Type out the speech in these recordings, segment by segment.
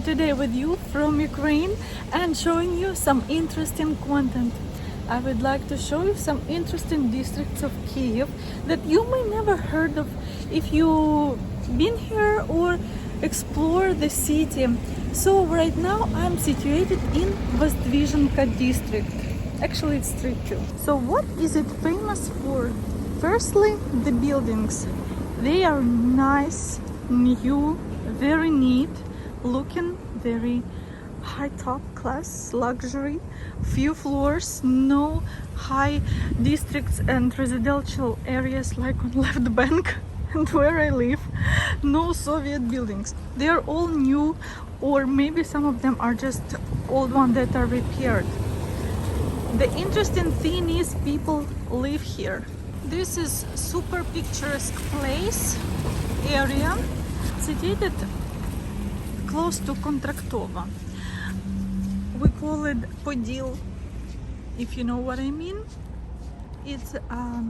today with you from Ukraine and showing you some interesting content. I would like to show you some interesting districts of Kyiv that you may never heard of if you been here or explore the city. So right now I'm situated in Vozdvizhenka district. Actually it's street 2. So what is it famous for? Firstly, the buildings. They are nice, new, very neat looking, very high top class, luxury, few floors, no high districts and residential areas like on left bank and where I live. No Soviet buildings. They are all new, or maybe some of them are just old ones that are repaired. The interesting thing is people live here. This is super picturesque place, area, situated close to Kontraktovo. We call it Podil, if you know what I mean. It's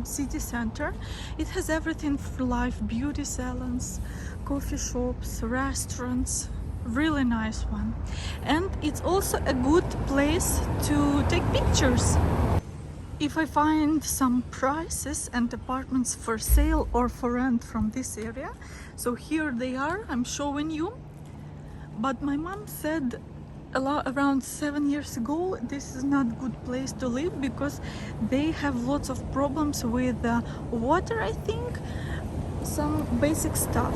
city center. It has everything for life, beauty salons, coffee shops, restaurants, really nice one. And it's also a good place to take pictures. If I find some prices and apartments for sale or for rent from this area, so here they are, I'm showing you. But my mom said around 7 years ago this is not good place to live because they have lots of problems with water, I think, some basic stuff.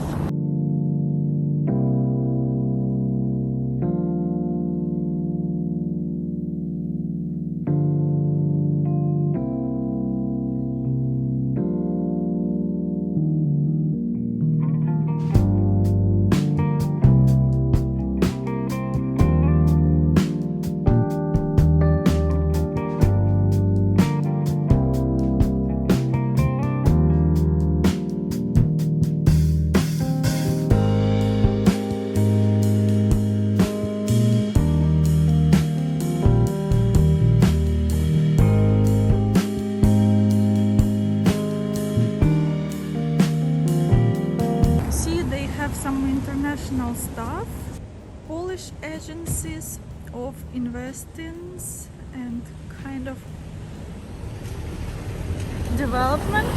Some international stuff, Polish agencies of investings and kind of development.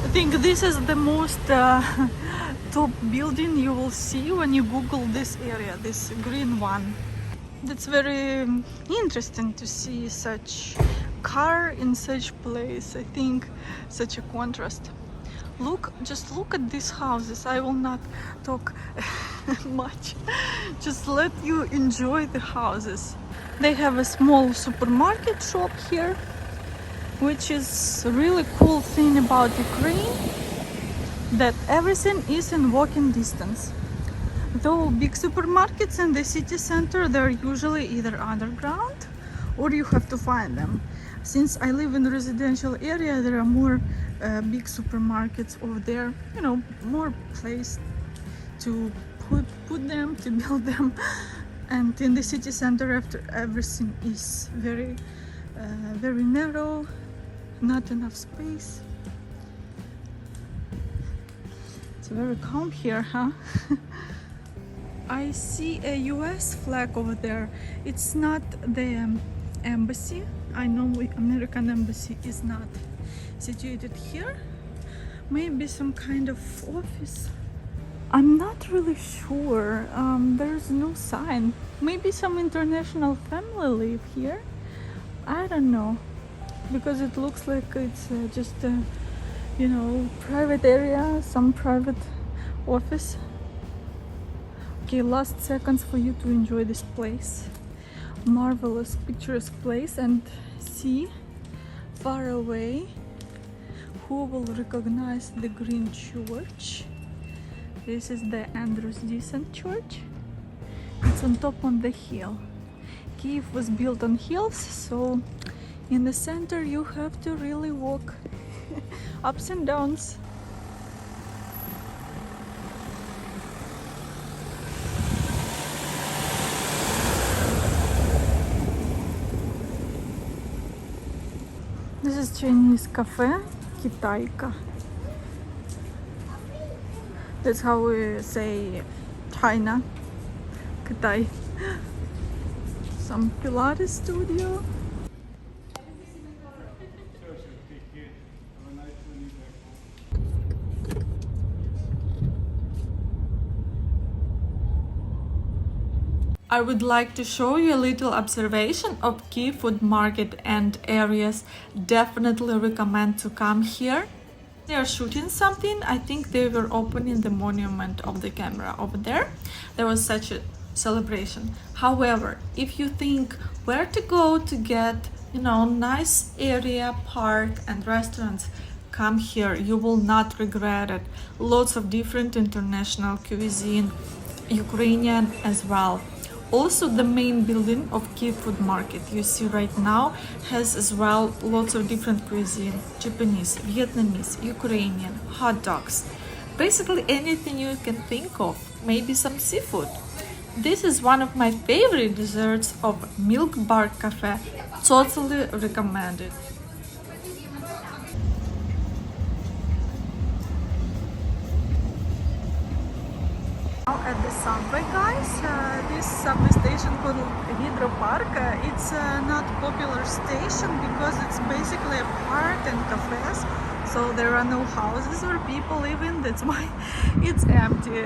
I think this is the most top building you will see when you Google this area, this green one. That's very interesting to see such car in such place. I think such a contrast. Just look at these houses. I will not talk much. Just let you enjoy the houses. They have a small supermarket shop here, which is a really cool thing about Ukraine, that everything is in walking distance. Though big supermarkets in the city center, they're usually either underground or you have to find them. Since I live in a residential area, there are more big supermarkets over there, you know, more place to put them, to build them. And in the city center, after everything is very narrow, not enough space. It's very calm here, huh? I see a US flag over there. It's not the embassy. I know American embassy is not situated here. Maybe some kind of office. I'm not really sure. There's no sign. Maybe some international family live here. I don't know, because it looks like it's just a, you know, private area, some private office. Okay, last seconds for you to enjoy this place. Marvelous, picturesque place, and see far away. Who will recognize the green church? This is the Andrews Decent Church. It's on top on the hill. Kyiv was built on hills, so in the center you have to really walk ups and downs. This is Chinese cafe, Kitaika. That's how we say China Китай. Some Pilates studio. I would like to show you a little observation of Kyiv Food Market and areas. Definitely recommend to come here. They are shooting something. I think they were opening the monument of the camera over there. There was such a celebration. However, if you think where to go to get, nice area, park and restaurants, come here. You will not regret it. Lots of different international cuisine, Ukrainian as well. Also, the main building of Kyiv Food Market you see right now has as well lots of different cuisine: Japanese, Vietnamese, Ukrainian, hot dogs, basically anything you can think of, maybe some seafood. This is one of my favorite desserts of Milk Bar Cafe, totally recommended. At the subway, guys, this subway station called Hydro Park, it's not popular station because it's basically a park and cafes, so there are no houses where people live in. That's why it's empty.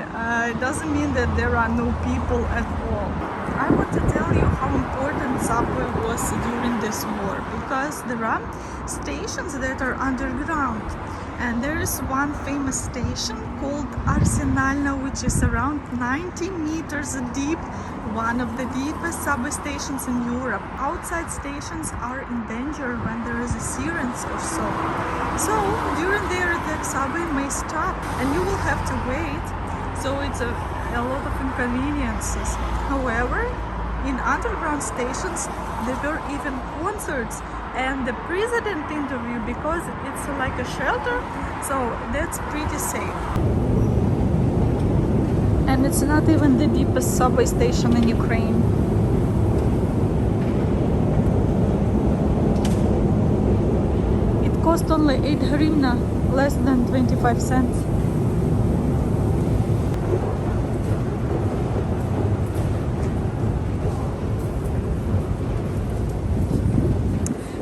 It doesn't mean that there are no people at all. I want to tell you how important subway was during this war, because there are stations that are underground. And there is one famous station called Arsenalna, which is around 90 meters deep, one of the deepest subway stations in Europe. Outside stations are in danger when there is a sirens or so. So during their attack, subway may stop and you will have to wait. So it's a lot of inconveniences. However, in underground stations, there were even concerts and the president interview, because it's like a shelter, so that's pretty safe. And it's not even the deepest subway station in Ukraine. It cost only 8 hryvnia, less than 25 cents.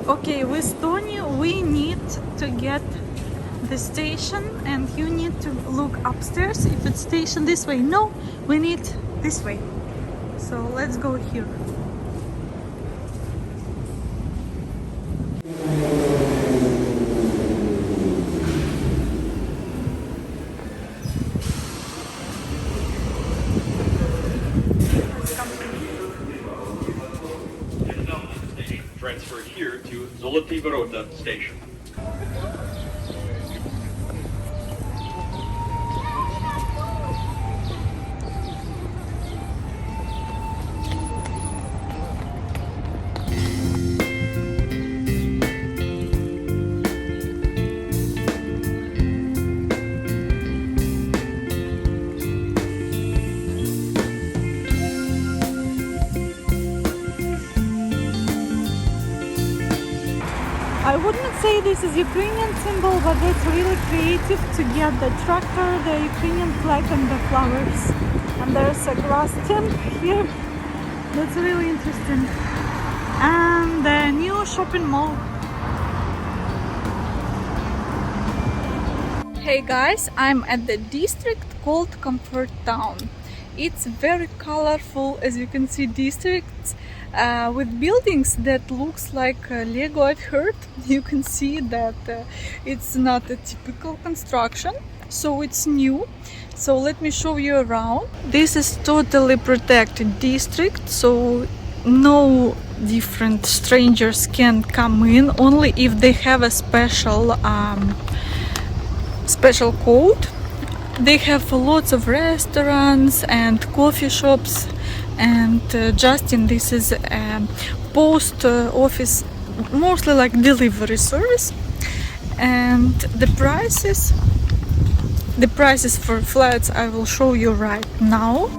Okay, with Tony we need to get the station and you need to look upstairs if it's station this way. No, we need this way. So let's go here. Transferred here to Zoloty Vorota station. I wouldn't say this is Ukrainian symbol, but that's really creative to get the tractor, the Ukrainian flag and the flowers. And there's a glass tent here. That's really interesting. And the new shopping mall. Hey guys, I'm at the district called Comfort Town. It's very colorful, as you can see, districts with buildings that looks like Lego at heart. You can see that it's not a typical construction, so it's new. So let me show you around. This is totally protected district, so no different strangers can come in, only if they have a special code. They have lots of restaurants and coffee shops, and Justin, this is a post office, mostly like delivery service. And the prices for flats I will show you right now.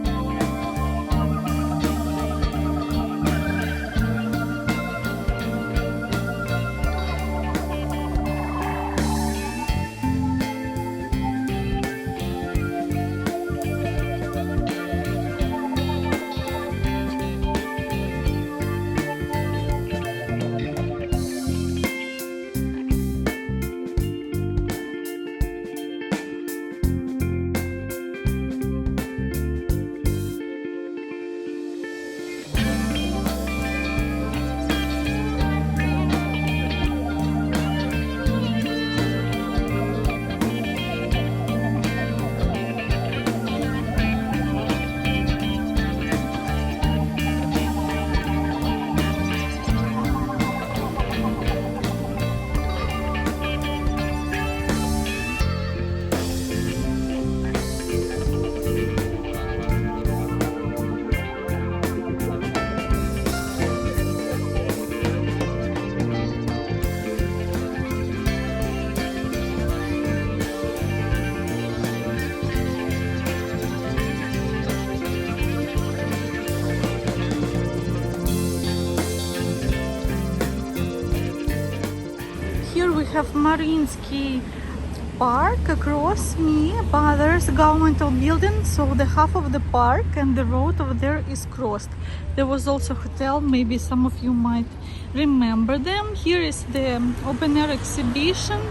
here we have Mariinsky Park across me, but there's a governmental building, so the half of the park and the road over there is crossed. There was also a hotel, maybe some of you might remember them. Here is the open air exhibition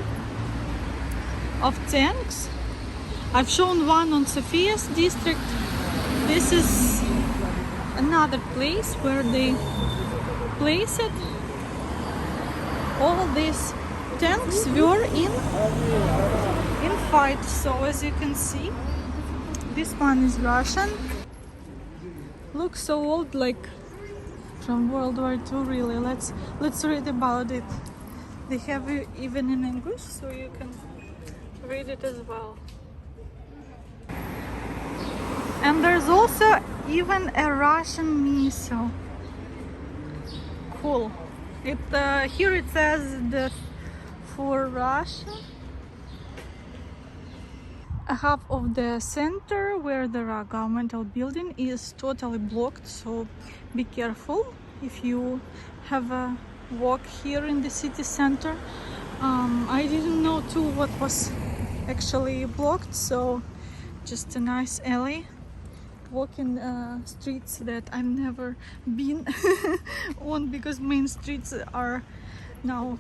of tanks. I've shown one on Sophia's district. This is another place where they place it. All these tanks were in fight. So as you can see, this one is Russian. Looks so old, like from World War II. Really, let's read about it. They have it even in English, so you can read it as well. And there's also even a Russian missile. Cool. Here it says the for Russia. Half of the center where there are governmental building is totally blocked, so be careful if you have a walk here in the city center. I didn't know too what was actually blocked, so just a nice alley. Walking streets that I've never been on, because main streets are now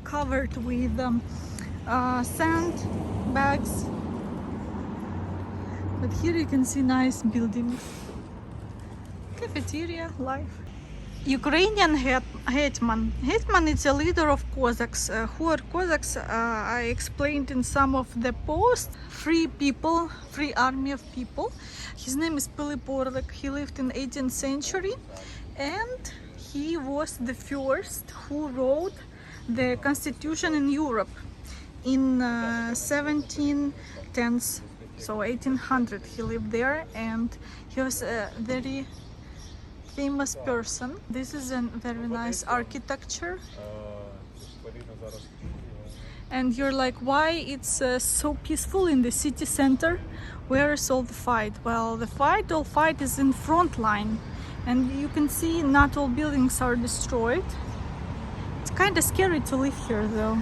covered with sand bags. But here you can see nice buildings, cafeteria, life. Ukrainian hetman. Hetman is a leader of Cossacks. Who are Cossacks? I explained in some of the posts. Free people, free army of people. His name is Philip Orlik. He lived in 18th century, and he was the first who wrote the constitution in Europe in 1710s. So 1800 he lived there, and he was a very famous person. This is a very nice architecture. And you're like, why it's so peaceful in the city center? Where is all the fight? Well, all fight is in front line, and you can see not all buildings are destroyed. It's kind of scary to live here though.